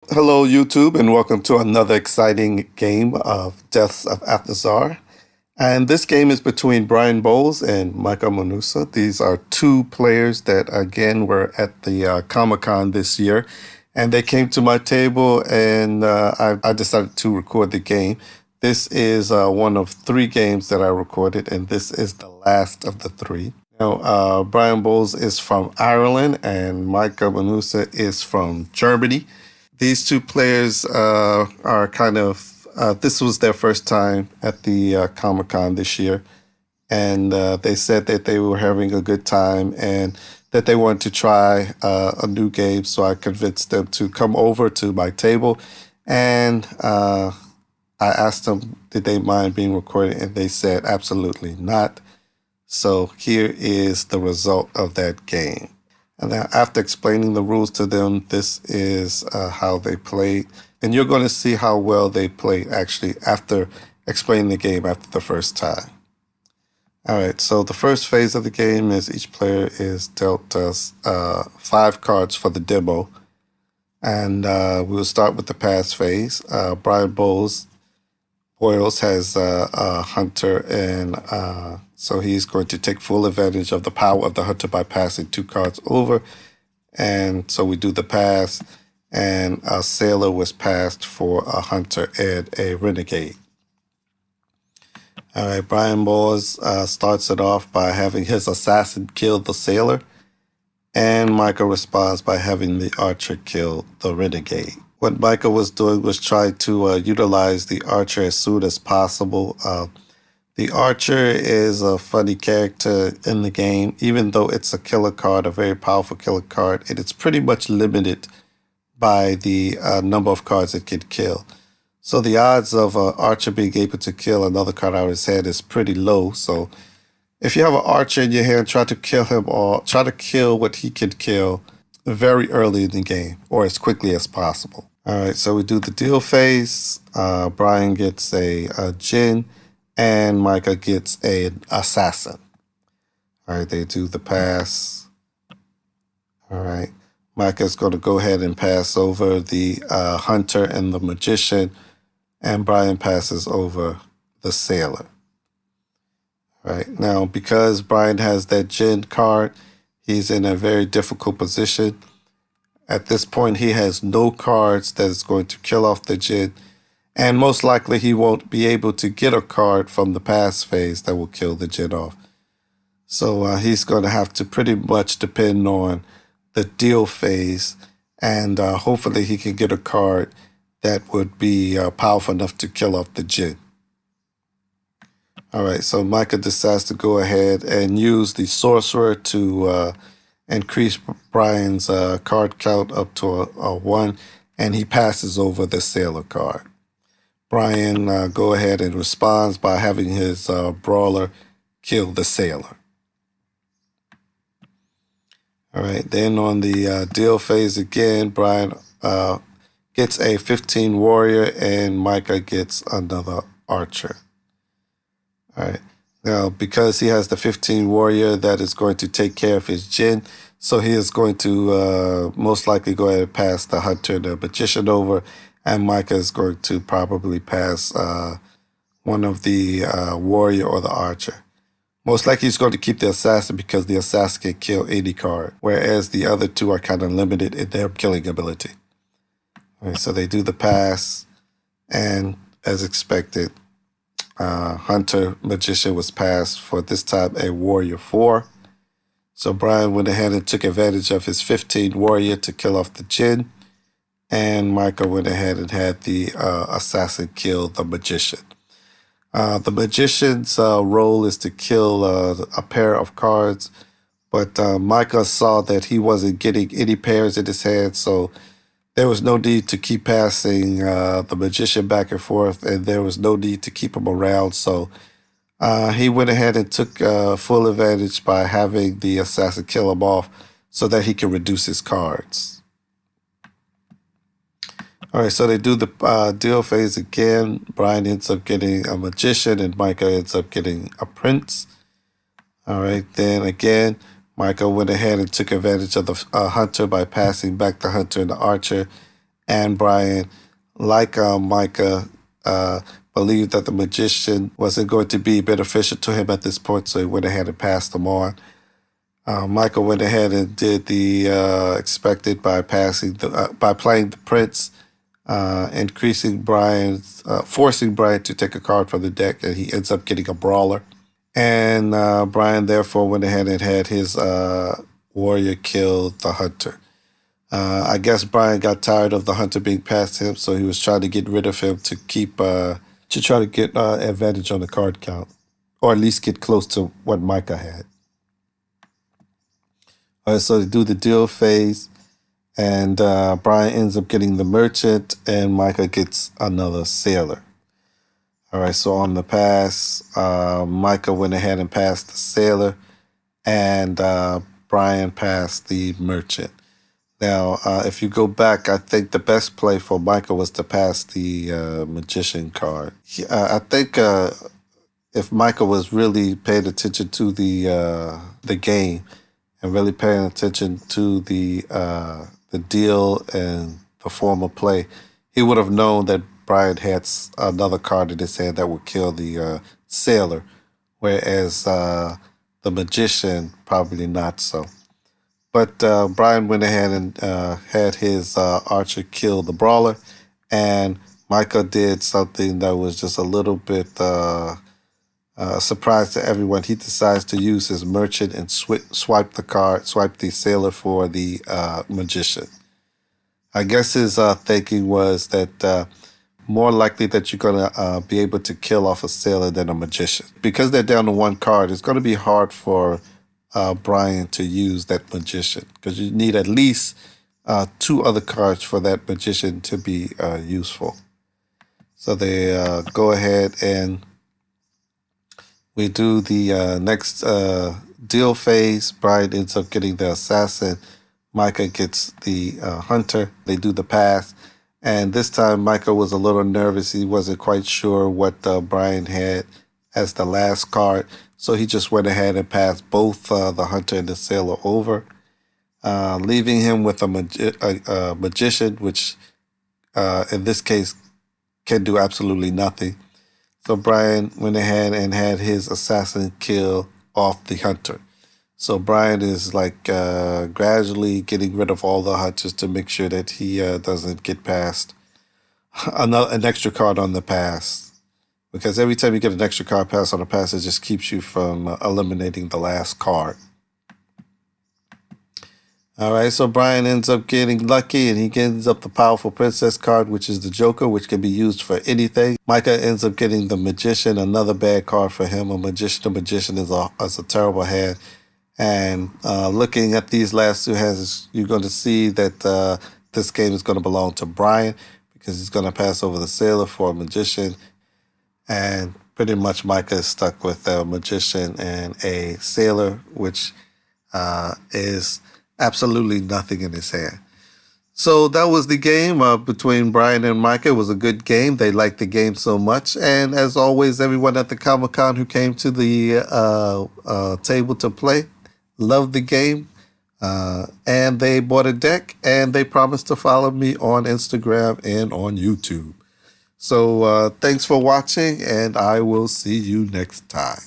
Hello, YouTube, and welcome to another exciting game of Deaths of Athazar. And this game is between Brian Boyles and Micah Munusa. These are two players that, again, were at the Comic-Con this year. And they came to my table, and I decided to record the game. This is one of three games that I recorded, and this is the last of the three. Now, Brian Boyles is from Ireland, and Micah Munusa is from Germany. These two players are kind of, this was their first time at the Comic Con this year. And they said that they were having a good time and that they wanted to try a new game. So I convinced them to come over to my table. And I asked them, did they mind being recorded? And they said, absolutely not. So here is the result of that game. And then after explaining the rules to them, this is how they played. And you're going to see how well they played actually after explaining the game after the first time. All right, so the first phase of the game is each player is dealt us 5 cards for the demo. And we'll start with the pass phase. Brian Boyles has a hunter, and so he's going to take full advantage of the power of the hunter by passing 2 cards over. And so we do the pass, and a sailor was passed for a hunter and a renegade. All right, Brian Boyles starts it off by having his assassin kill the sailor, and Micah responds by having the archer kill the renegade. What Micah was doing was trying to utilize the archer as soon as possible. The archer is a funny character in the game, even though it's a killer card, a very powerful killer card, and it's pretty much limited by the number of cards it can kill. So the odds of an archer being able to kill another card out of his hand is pretty low. So if you have an archer in your hand, try to kill him or try to kill what he can kill very early in the game or as quickly as possible. All right, so we do the deal phase. Brian gets a djinn, and Micah gets an assassin. All right, they do the pass. All right, Micah's going to go ahead and pass over the hunter and the magician, and Brian passes over the sailor. All right, now because Brian has that djinn card, he's in a very difficult position. At this point, he has no cards that is going to kill off the djinn, and most likely he won't be able to get a card from the pass phase that will kill the djinn off. So he's going to have to pretty much depend on the deal phase, and hopefully he can get a card that would be powerful enough to kill off the djinn. All right, so Micah decides to go ahead and use the sorcerer to increase Brian's card count up to a 1, and he passes over the sailor card. Brian go ahead and responds by having his brawler kill the sailor. All right, then on the deal phase again, Brian gets a 15 warrior, and Micah gets another archer. All right. Now, because he has the 15 warrior, that is going to take care of his djinn. So he is going to most likely go ahead and pass the hunter and the magician over. And Micah is going to probably pass one of the warrior or the archer. Most likely he's going to keep the assassin because the assassin can kill any card, whereas the other two are kind of limited in their killing ability. All right, so they do the pass, and as expected, hunter magician was passed for this time a warrior 4. So Brian went ahead and took advantage of his 15 warrior to kill off the djinn, and Micah went ahead and had the assassin kill the magician. The magician's role is to kill a pair of cards, but Micah saw that he wasn't getting any pairs in his hand, so there was no need to keep passing the magician back and forth, and there was no need to keep him around. So he went ahead and took full advantage by having the assassin kill him off so that he can reduce his cards. All right, so they do the deal phase again. Brian ends up getting a magician, and Micah ends up getting a prince. All right, then again, Micah went ahead and took advantage of the hunter by passing back the hunter and the archer. And Brian, like Micah, uh, believed that the magician wasn't going to be beneficial to him at this point, so he went ahead and passed him on. Micah went ahead and did the expected by by playing the prince, forcing Brian to take a card from the deck, and he ends up getting a brawler. And Brian therefore went ahead and had his warrior kill the hunter. I guess Brian got tired of the hunter being past him, so he was trying to get rid of him to try to get advantage on the card count, or at least get close to what Micah had. All right, so they do the deal phase, and Brian ends up getting the merchant, and Micah gets another sailor. All right, so on the pass, Micah went ahead and passed the sailor, and Brian passed the merchant. Now, if you go back, I think the best play for Micah was to pass the magician card. I think if Micah was really paying attention to the game and really paying attention to the deal and the form of play, he would have known that Brian had another card in his hand that would kill the sailor, whereas the magician probably not so. But Brian went ahead and had his archer kill the brawler, and Micah did something that was just a little bit surprise to everyone. He decides to use his merchant and swipe the sailor for the magician. I guess his thinking was that more likely that you're going to be able to kill off a sailor than a magician. Because they're down to one card, it's going to be hard for Brian to use that magician, because you need at least two other cards for that magician to be useful. So they go ahead and we do the next deal phase. Brian ends up getting the assassin. Micah gets the hunter. They do the pass. And this time Micah was a little nervous. He wasn't quite sure what Brian had as the last card. So he just went ahead and passed both the hunter and the sailor over, leaving him with a magician, which in this case can do absolutely nothing. So Brian went ahead and had his assassin kill off the hunter. So Brian is like gradually getting rid of all the hunters to make sure that he doesn't get past an extra card on the pass. Because every time you get an extra card pass on a pass, it just keeps you from eliminating the last card. All right, so Brian ends up getting lucky, and he ends up the powerful princess card, which is the Joker, which can be used for anything. Micah ends up getting the magician, another bad card for him. The magician is a terrible hand. And looking at these last two hands, you're going to see that this game is going to belong to Brian, because he's going to pass over the sailor for a magician. And pretty much Micah is stuck with a magician and a sailor, which is absolutely nothing in his hand. So that was the game between Brian and Micah. It was a good game. They liked the game so much. And as always, everyone at the Comic-Con who came to the table to play loved the game. And they bought a deck, and they promised to follow me on Instagram and on YouTube. So thanks for watching, and I will see you next time.